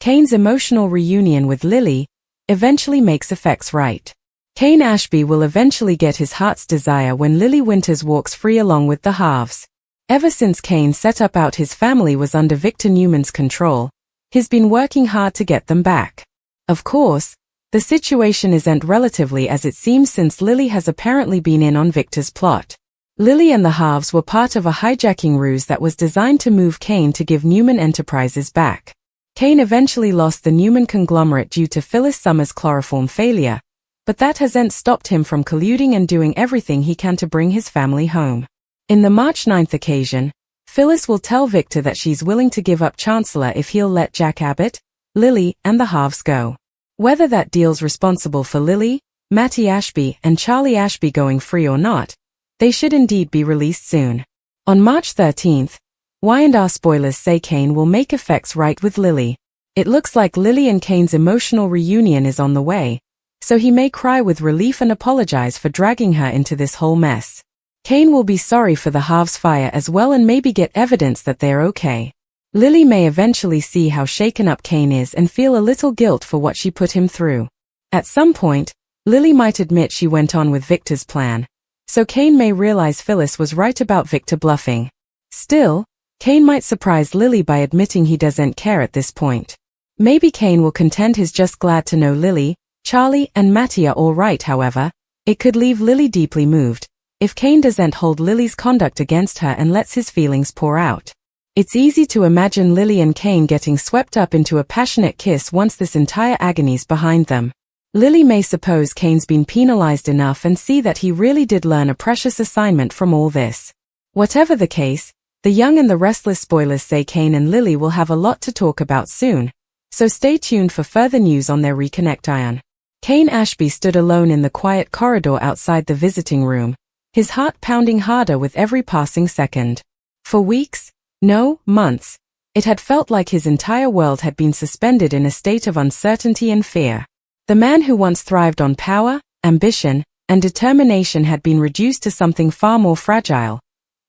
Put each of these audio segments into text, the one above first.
Kane's emotional reunion with Lily eventually makes effects right. Kane Ashby will eventually get his heart's desire when Lily Winters walks free along with the halves. Ever since Kane set up his family was under Victor Newman's control, he's been working hard to get them back. Of course, the situation isn't relatively as it seems since Lily has apparently been in on Victor's plot. Lily and the halves were part of a hijacking ruse that was designed to move Kane to give Newman Enterprises back. Kane eventually lost the Newman conglomerate due to Phyllis Summers' chloroform failure, but that hasn't stopped him from colluding and doing everything he can to bring his family home. In the March 9th occasion, Phyllis will tell Victor that she's willing to give up Chancellor if he'll let Jack Abbott, Lily, and the halves go. Whether that deal's responsible for Lily, Mattie Ashby, and Charlie Ashby going free or not, they should indeed be released soon. On March 13th, Y&R spoilers say Kane will make effects right with Lily. It looks like Lily and Kane's emotional reunion is on the way, so he may cry with relief and apologize for dragging her into this whole mess. Kane will be sorry for the halves' fire as well and maybe get evidence that they're okay. Lily may eventually see how shaken up Kane is and feel a little guilt for what she put him through. At some point, Lily might admit she went on with Victor's plan, so Kane may realize Phyllis was right about Victor bluffing. Still, Kane might surprise Lily by admitting he doesn't care at this point. Maybe Kane will contend he's just glad to know Lily, Charlie, and Mattie are all right. However, it could leave Lily deeply moved if Kane doesn't hold Lily's conduct against her and lets his feelings pour out. It's easy to imagine Lily and Kane getting swept up into a passionate kiss once this entire agony's behind them. Lily may suppose Kane's been penalized enough and see that he really did learn a precious assignment from all this. Whatever the case, the Young and the Restless spoilers say Kane and Lily will have a lot to talk about soon, so stay tuned for further news on their reconnect. Kane Ashby stood alone in the quiet corridor outside the visiting room, his heart pounding harder with every passing second. For weeks, no, months, it had felt like his entire world had been suspended in a state of uncertainty and fear. The man who once thrived on power, ambition, and determination had been reduced to something far more fragile.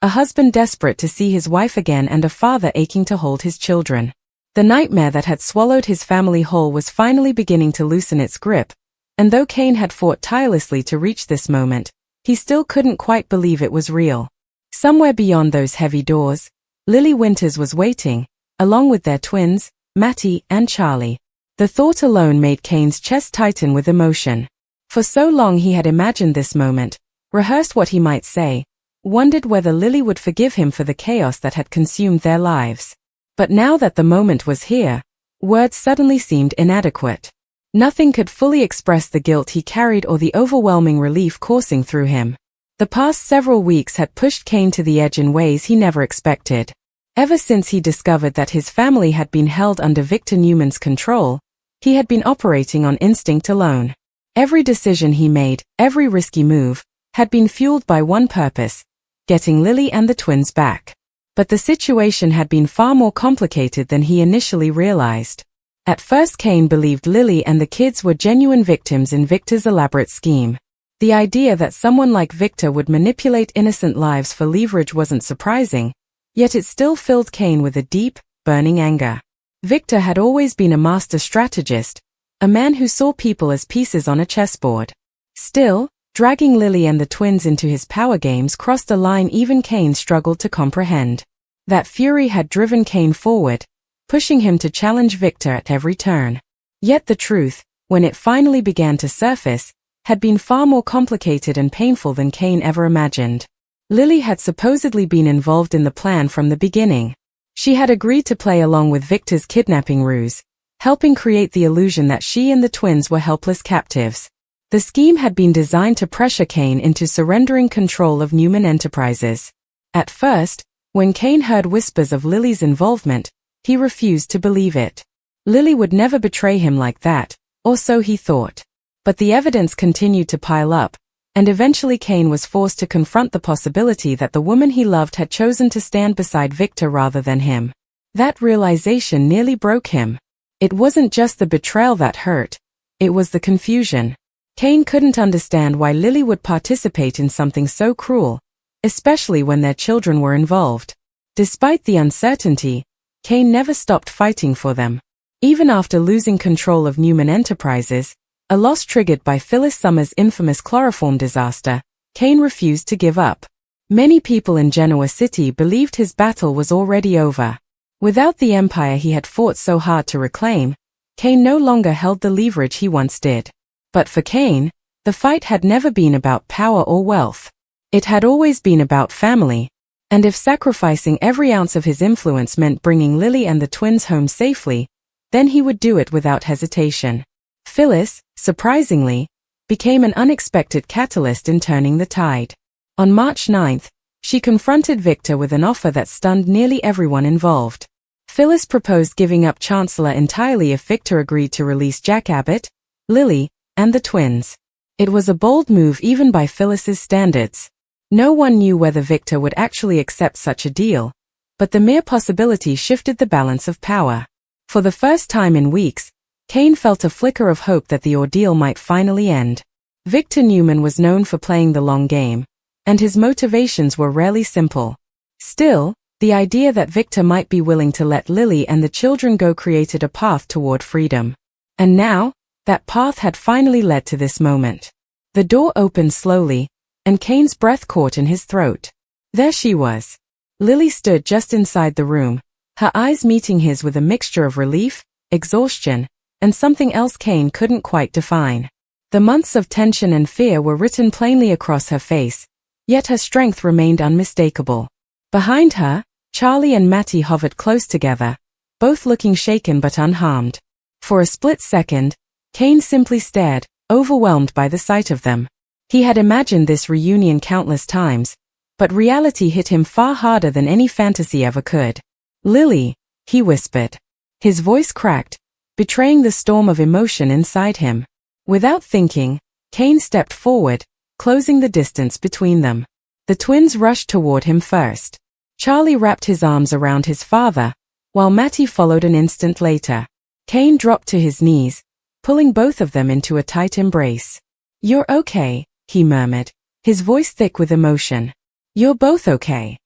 A husband desperate to see his wife again and a father aching to hold his children. The nightmare that had swallowed his family whole was finally beginning to loosen its grip, and though Kane had fought tirelessly to reach this moment, he still couldn't quite believe it was real. Somewhere beyond those heavy doors, Lily Winters was waiting, along with their twins, Mattie and Charlie. The thought alone made Kane's chest tighten with emotion. For so long he had imagined this moment, rehearsed what he might say, wondered whether Lily would forgive him for the chaos that had consumed their lives. But now that the moment was here, words suddenly seemed inadequate. Nothing could fully express the guilt he carried or the overwhelming relief coursing through him. The past several weeks had pushed Kane to the edge in ways he never expected. Ever since he discovered that his family had been held under Victor Newman's control, he had been operating on instinct alone. Every decision he made, every risky move, had been fueled by one purpose: getting Lily and the twins back. But the situation had been far more complicated than he initially realized. At first Kane believed Lily and the kids were genuine victims in Victor's elaborate scheme. The idea that someone like Victor would manipulate innocent lives for leverage wasn't surprising, yet it still filled Kane with a deep, burning anger. Victor had always been a master strategist, a man who saw people as pieces on a chessboard. Still, dragging Lily and the twins into his power games crossed a line even Kane struggled to comprehend. That fury had driven Kane forward, pushing him to challenge Victor at every turn. Yet the truth, when it finally began to surface, had been far more complicated and painful than Kane ever imagined. Lily had supposedly been involved in the plan from the beginning. She had agreed to play along with Victor's kidnapping ruse, helping create the illusion that she and the twins were helpless captives. The scheme had been designed to pressure Kane into surrendering control of Newman Enterprises. At first, when Kane heard whispers of Lily's involvement, he refused to believe it. Lily would never betray him like that, or so he thought. But the evidence continued to pile up, and eventually Kane was forced to confront the possibility that the woman he loved had chosen to stand beside Victor rather than him. That realization nearly broke him. It wasn't just the betrayal that hurt, it was the confusion. Kane couldn't understand why Lily would participate in something so cruel, especially when their children were involved. Despite the uncertainty, Kane never stopped fighting for them. Even after losing control of Newman Enterprises, a loss triggered by Phyllis Summers' infamous chloroform disaster, Kane refused to give up. Many people in Genoa City believed his battle was already over. Without the empire he had fought so hard to reclaim, Kane no longer held the leverage he once did. But for Kane, the fight had never been about power or wealth. It had always been about family. And if sacrificing every ounce of his influence meant bringing Lily and the twins home safely, then he would do it without hesitation. Phyllis, surprisingly, became an unexpected catalyst in turning the tide. On March 9th, she confronted Victor with an offer that stunned nearly everyone involved. Phyllis proposed giving up Chancellor entirely if Victor agreed to release Jack Abbott, Lily, and the twins. It was a bold move even by Phyllis's standards. No one knew whether Victor would actually accept such a deal, but the mere possibility shifted the balance of power. For the first time in weeks, Kane felt a flicker of hope that the ordeal might finally end. Victor Newman was known for playing the long game, and his motivations were rarely simple. Still, the idea that Victor might be willing to let Lily and the children go created a path toward freedom. And now, that path had finally led to this moment. The door opened slowly, and Kane's breath caught in his throat. There she was. Lily stood just inside the room, her eyes meeting his with a mixture of relief, exhaustion, and something else Kane couldn't quite define. The months of tension and fear were written plainly across her face, yet her strength remained unmistakable. Behind her, Charlie and Mattie hovered close together, both looking shaken but unharmed. For a split second, Kane simply stared, overwhelmed by the sight of them. He had imagined this reunion countless times, but reality hit him far harder than any fantasy ever could. "Lily," he whispered. His voice cracked, betraying the storm of emotion inside him. Without thinking, Kane stepped forward, closing the distance between them. The twins rushed toward him first. Charlie wrapped his arms around his father, while Mattie followed an instant later. Kane dropped to his knees, pulling both of them into a tight embrace. "You're okay," he murmured, his voice thick with emotion. "You're both okay."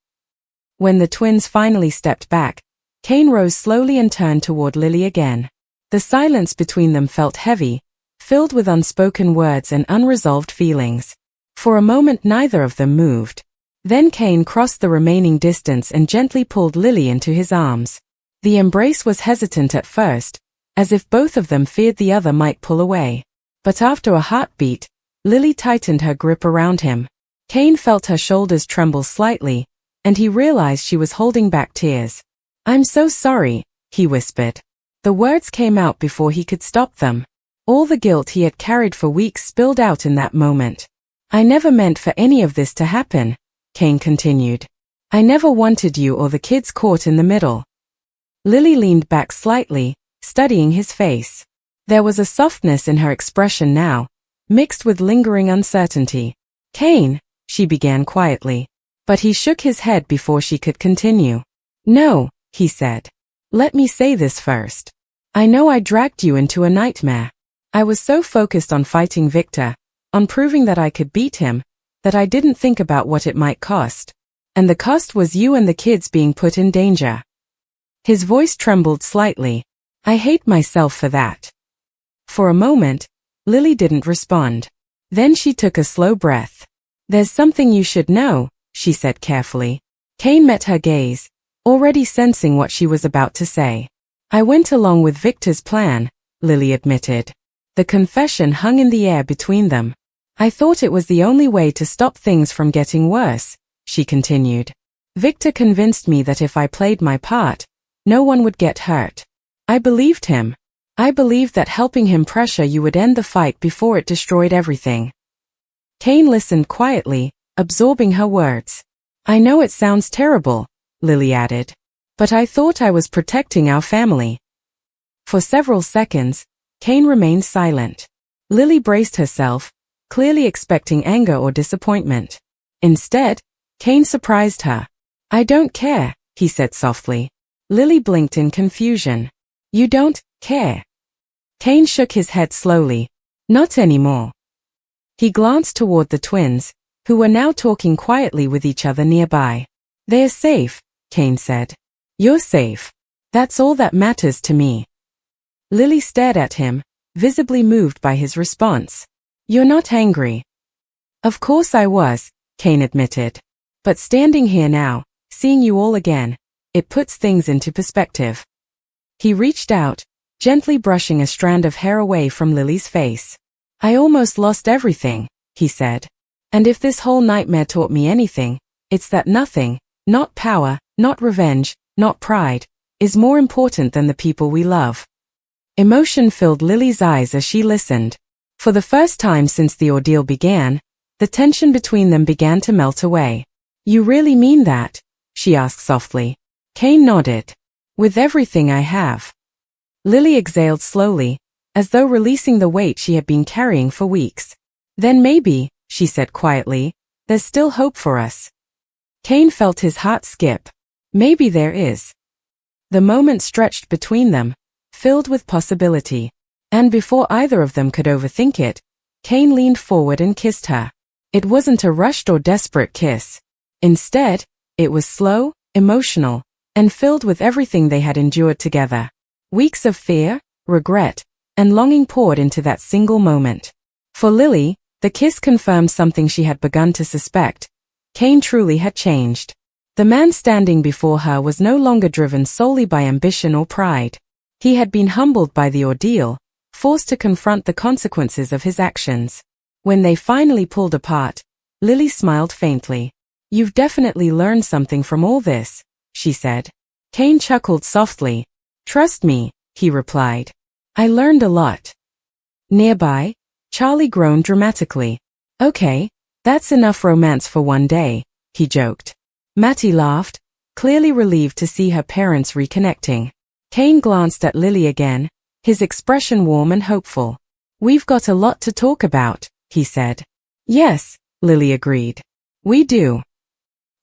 When the twins finally stepped back, Kane rose slowly and turned toward Lily again. The silence between them felt heavy, filled with unspoken words and unresolved feelings. For a moment neither of them moved. Then Kane crossed the remaining distance and gently pulled Lily into his arms. The embrace was hesitant at first, as if both of them feared the other might pull away. But after a heartbeat, Lily tightened her grip around him. Kane felt her shoulders tremble slightly, and he realized she was holding back tears. "I'm so sorry," he whispered. The words came out before he could stop them. All the guilt he had carried for weeks spilled out in that moment. "I never meant for any of this to happen," Kane continued. "I never wanted you or the kids caught in the middle." Lily leaned back slightly, studying his face. There was a softness in her expression now, mixed with lingering uncertainty. "Kane," she began quietly. But he shook his head before she could continue. "No," he said. "Let me say this first. I know I dragged you into a nightmare. I was so focused on fighting Victor, on proving that I could beat him, that I didn't think about what it might cost. And the cost was you and the kids being put in danger." His voice trembled slightly. "I hate myself for that." For a moment, Lily didn't respond. Then she took a slow breath. "There's something you should know," she said carefully. Kane met her gaze, already sensing what she was about to say. "I went along with Victor's plan," Lily admitted. The confession hung in the air between them. "I thought it was the only way to stop things from getting worse," she continued. "Victor convinced me that if I played my part, no one would get hurt. I believed him. I believed that helping him pressure you would end the fight before it destroyed everything." Kane listened quietly, absorbing her words. "I know it sounds terrible," Lily added, "but I thought I was protecting our family." For several seconds, Kane remained silent. Lily braced herself, clearly expecting anger or disappointment. Instead, Kane surprised her. "I don't care," he said softly. Lily blinked in confusion. "You don't care?" Kane shook his head slowly. "Not anymore." He glanced toward the twins, who were now talking quietly with each other nearby. "They're safe," Kane said. "You're safe. That's all that matters to me." Lily stared at him, visibly moved by his response. "You're not angry." "Of course I was," Kane admitted. "But standing here now, seeing you all again, it puts things into perspective." He reached out, gently brushing a strand of hair away from Lily's face. "I almost lost everything," he said. "And if this whole nightmare taught me anything, it's that nothing, not power, not revenge, not pride, is more important than the people we love." Emotion filled Lily's eyes as she listened. For the first time since the ordeal began, the tension between them began to melt away. "You really mean that?" she asked softly. Kane nodded. "With everything I have." Lily exhaled slowly, as though releasing the weight she had been carrying for weeks. "Then maybe," she said quietly, "there's still hope for us." Kane felt his heart skip. Maybe there is. The moment stretched between them, filled with possibility. And before either of them could overthink it, Kane leaned forward and kissed her. It wasn't a rushed or desperate kiss. Instead, it was slow, emotional, and filled with everything they had endured together. Weeks of fear, regret, and longing poured into that single moment. For Lily, the kiss confirmed something she had begun to suspect. Kane truly had changed. The man standing before her was no longer driven solely by ambition or pride. He had been humbled by the ordeal, forced to confront the consequences of his actions. When they finally pulled apart, Lily smiled faintly. "You've definitely learned something from all this," she said. Kane chuckled softly. "Trust me," he replied. "I learned a lot." Nearby, Charlie groaned dramatically. "Okay, that's enough romance for one day," he joked. Mattie laughed, clearly relieved to see her parents reconnecting. Kane glanced at Lily again, his expression warm and hopeful. "We've got a lot to talk about," he said. "Yes," Lily agreed. "We do."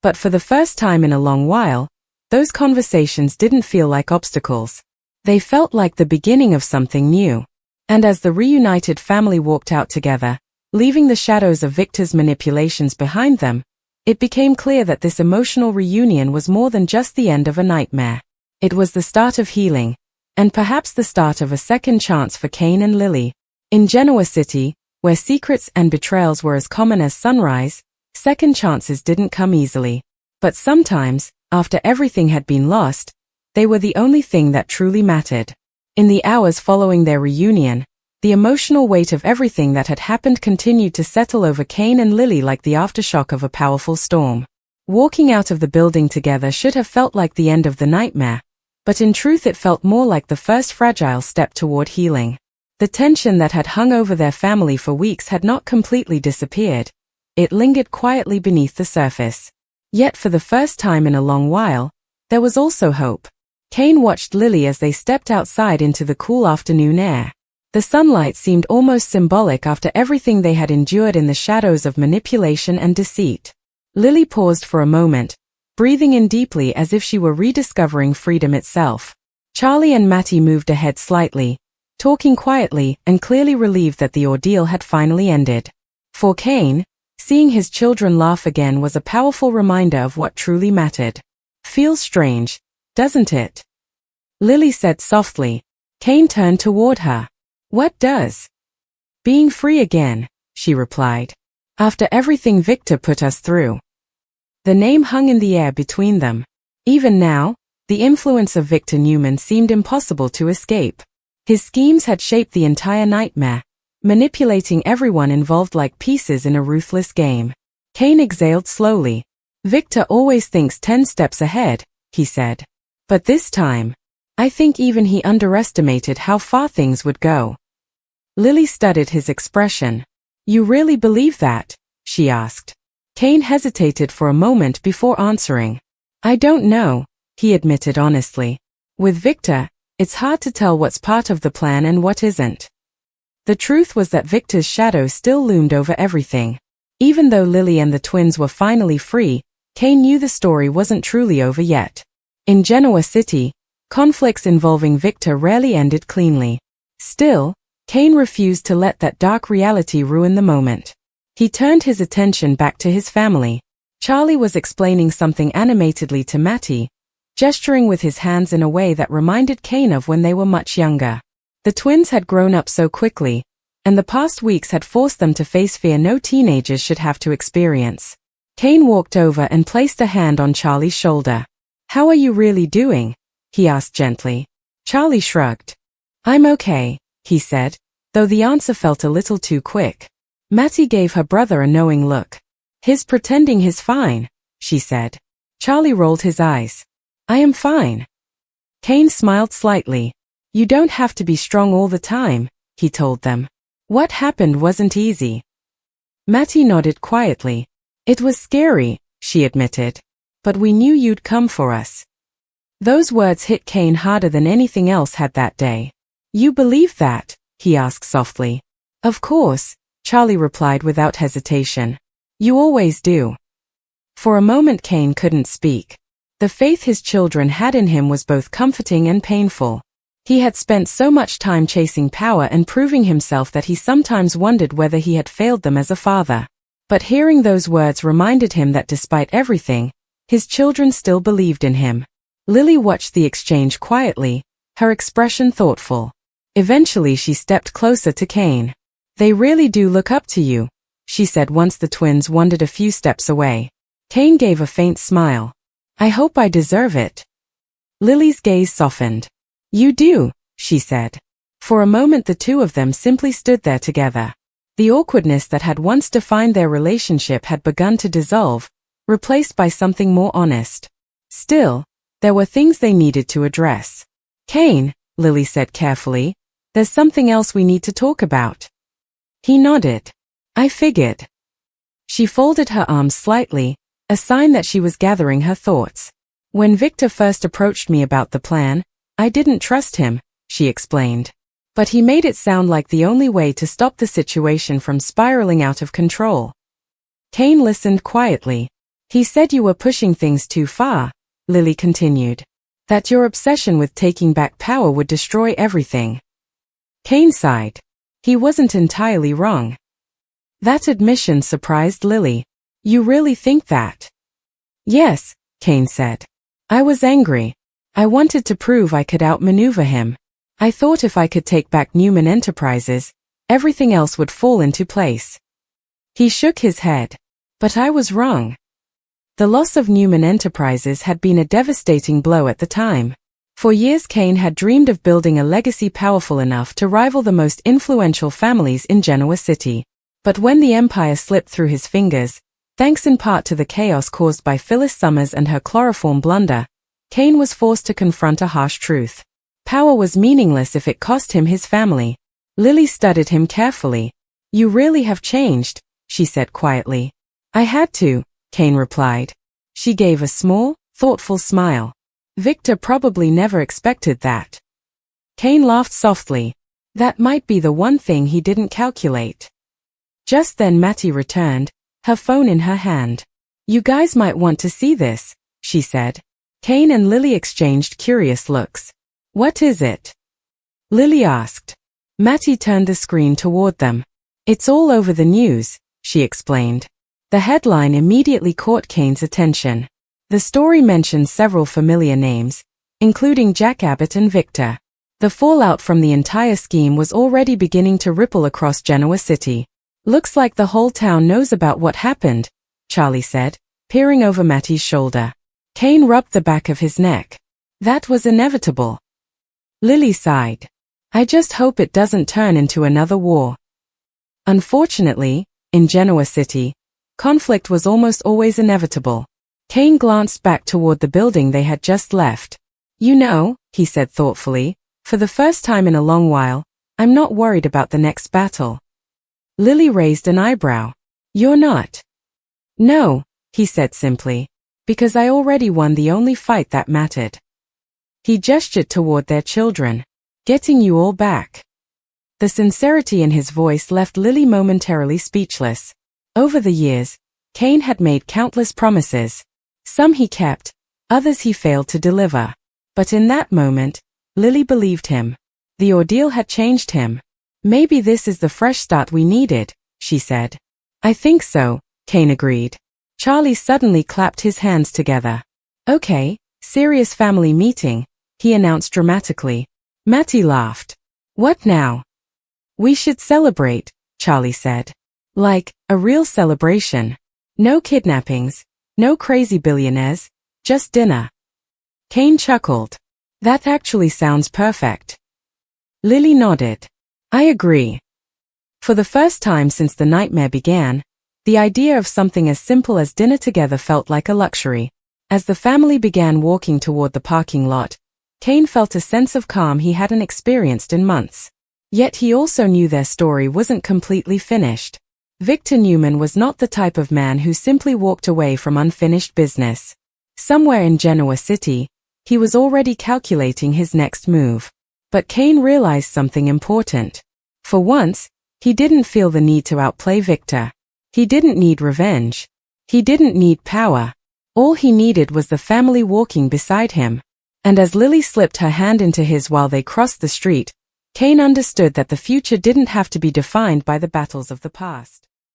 But for the first time in a long while, those conversations didn't feel like obstacles. They felt like the beginning of something new. And as the reunited family walked out together, leaving the shadows of Victor's manipulations behind them, it became clear that this emotional reunion was more than just the end of a nightmare. It was the start of healing, and perhaps the start of a second chance for Kane and Lily. In Genoa City, where secrets and betrayals were as common as sunrise, second chances didn't come easily. But sometimes, after everything had been lost, they were the only thing that truly mattered. In the hours following their reunion, the emotional weight of everything that had happened continued to settle over Kane and Lily like the aftershock of a powerful storm. Walking out of the building together should have felt like the end of the nightmare, but in truth it felt more like the first fragile step toward healing. The tension that had hung over their family for weeks had not completely disappeared. It lingered quietly beneath the surface. Yet for the first time in a long while, there was also hope. Kane watched Lily as they stepped outside into the cool afternoon air. The sunlight seemed almost symbolic after everything they had endured in the shadows of manipulation and deceit. Lily paused for a moment, breathing in deeply as if she were rediscovering freedom itself. Charlie and Mattie moved ahead slightly, talking quietly and clearly relieved that the ordeal had finally ended. For Kane, seeing his children laugh again was a powerful reminder of what truly mattered. "Feels strange, doesn't it?" Lily said softly. Kane turned toward her. "What does?" "Being free again," she replied. "After everything Victor put us through." The name hung in the air between them. Even now, the influence of Victor Newman seemed impossible to escape. His schemes had shaped the entire nightmare, manipulating everyone involved like pieces in a ruthless game. Kane exhaled slowly. "Victor always thinks 10 steps ahead," he said. "But this time, I think even he underestimated how far things would go." Lily studied his expression. "You really believe that?" she asked. Kane hesitated for a moment before answering. "I don't know," he admitted honestly. "With Victor, it's hard to tell what's part of the plan and what isn't." The truth was that Victor's shadow still loomed over everything. Even though Lily and the twins were finally free, Kane knew the story wasn't truly over yet. In Genoa City, conflicts involving Victor rarely ended cleanly. Still, Kane refused to let that dark reality ruin the moment. He turned his attention back to his family. Charlie was explaining something animatedly to Mattie, gesturing with his hands in a way that reminded Kane of when they were much younger. The twins had grown up so quickly, and the past weeks had forced them to face fear no teenagers should have to experience. Kane walked over and placed a hand on Charlie's shoulder. "How are you really doing?" he asked gently. Charlie shrugged. "I'm okay," he said, though the answer felt a little too quick. Mattie gave her brother a knowing look. "He's pretending he's fine," she said. Charlie rolled his eyes. "I am fine." Kane smiled slightly. "You don't have to be strong all the time," he told them. "What happened wasn't easy." Mattie nodded quietly. "It was scary," she admitted. "But we knew you'd come for us." Those words hit Kane harder than anything else had that day. "You believe that?" he asked softly. "Of course," Charlie replied without hesitation. "You always do." For a moment Kane couldn't speak. The faith his children had in him was both comforting and painful. He had spent so much time chasing power and proving himself that he sometimes wondered whether he had failed them as a father. But hearing those words reminded him that despite everything, his children still believed in him. Lily watched the exchange quietly, her expression thoughtful. Eventually she stepped closer to Kane. "They really do look up to you," she said once the twins wandered a few steps away. Kane gave a faint smile. "I hope I deserve it." Lily's gaze softened. "You do," she said. For a moment the two of them simply stood there together. The awkwardness that had once defined their relationship had begun to dissolve, replaced by something more honest. Still, there were things they needed to address. "Kane," Lily said carefully, "there's something else we need to talk about." He nodded. "I figured." She folded her arms slightly, a sign that she was gathering her thoughts. "When Victor first approached me about the plan, I didn't trust him," she explained. "But he made it sound like the only way to stop the situation from spiraling out of control." Kane listened quietly. "He said you were pushing things too far," Lily continued. "That your obsession with taking back power would destroy everything." Kane sighed. He wasn't entirely wrong. That admission surprised Lily. "You really think that?" "Yes," Kane said. "I was angry. I wanted to prove I could outmaneuver him. I thought if I could take back Newman Enterprises, everything else would fall into place." He shook his head. "But I was wrong." The loss of Newman Enterprises had been a devastating blow at the time. For years Kane had dreamed of building a legacy powerful enough to rival the most influential families in Genoa City. But when the empire slipped through his fingers, thanks in part to the chaos caused by Phyllis Summers and her chloroform blunder, Kane was forced to confront a harsh truth. Power was meaningless if it cost him his family. Lily studied him carefully. "You really have changed," she said quietly. "I had to," Kane replied. She gave a small, thoughtful smile. "Victor probably never expected that." Kane laughed softly. That might be the one thing he didn't calculate. Just then Mattie returned, her phone in her hand. "You guys might want to see this," she said. Kane and Lily exchanged curious looks. "What is it?" Lily asked. Mattie turned the screen toward them. "It's all over the news," she explained. The headline immediately caught Kane's attention. The story mentioned several familiar names, including Jack Abbott and Victor. The fallout from the entire scheme was already beginning to ripple across Genoa City. "Looks like the whole town knows about what happened," Charlie said, peering over Mattie's shoulder. Kane rubbed the back of his neck. "That was inevitable." Lily sighed. "I just hope it doesn't turn into another war." Unfortunately, in Genoa City, conflict was almost always inevitable. Kane glanced back toward the building they had just left. "You know," he said thoughtfully, "for the first time in a long while, I'm not worried about the next battle." Lily raised an eyebrow. "You're not?" "No," he said simply, "because I already won the only fight that mattered." He gestured toward their children. "Getting you all back." The sincerity in his voice left Lily momentarily speechless. Over the years, Kane had made countless promises. Some he kept, others he failed to deliver. But in that moment, Lily believed him. The ordeal had changed him. "Maybe this is the fresh start we needed," she said. "I think so," Kane agreed. Charlie suddenly clapped his hands together. "Okay, serious family meeting," he announced dramatically. Mattie laughed. What now? We should celebrate, Charlie said. Like, a real celebration. No kidnappings, no crazy billionaires, just dinner. Kane chuckled. That actually sounds perfect. Lily nodded. I agree. For the first time since the nightmare began, the idea of something as simple as dinner together felt like a luxury. As the family began walking toward the parking lot, Kane felt a sense of calm he hadn't experienced in months. Yet he also knew their story wasn't completely finished. Victor Newman was not the type of man who simply walked away from unfinished business. Somewhere in Genoa City, he was already calculating his next move. But Kane realized something important. For once, he didn't feel the need to outplay Victor. He didn't need revenge. He didn't need power. All he needed was the family walking beside him. And as Lily slipped her hand into his while they crossed the street, Kane understood that the future didn't have to be defined by the battles of the past.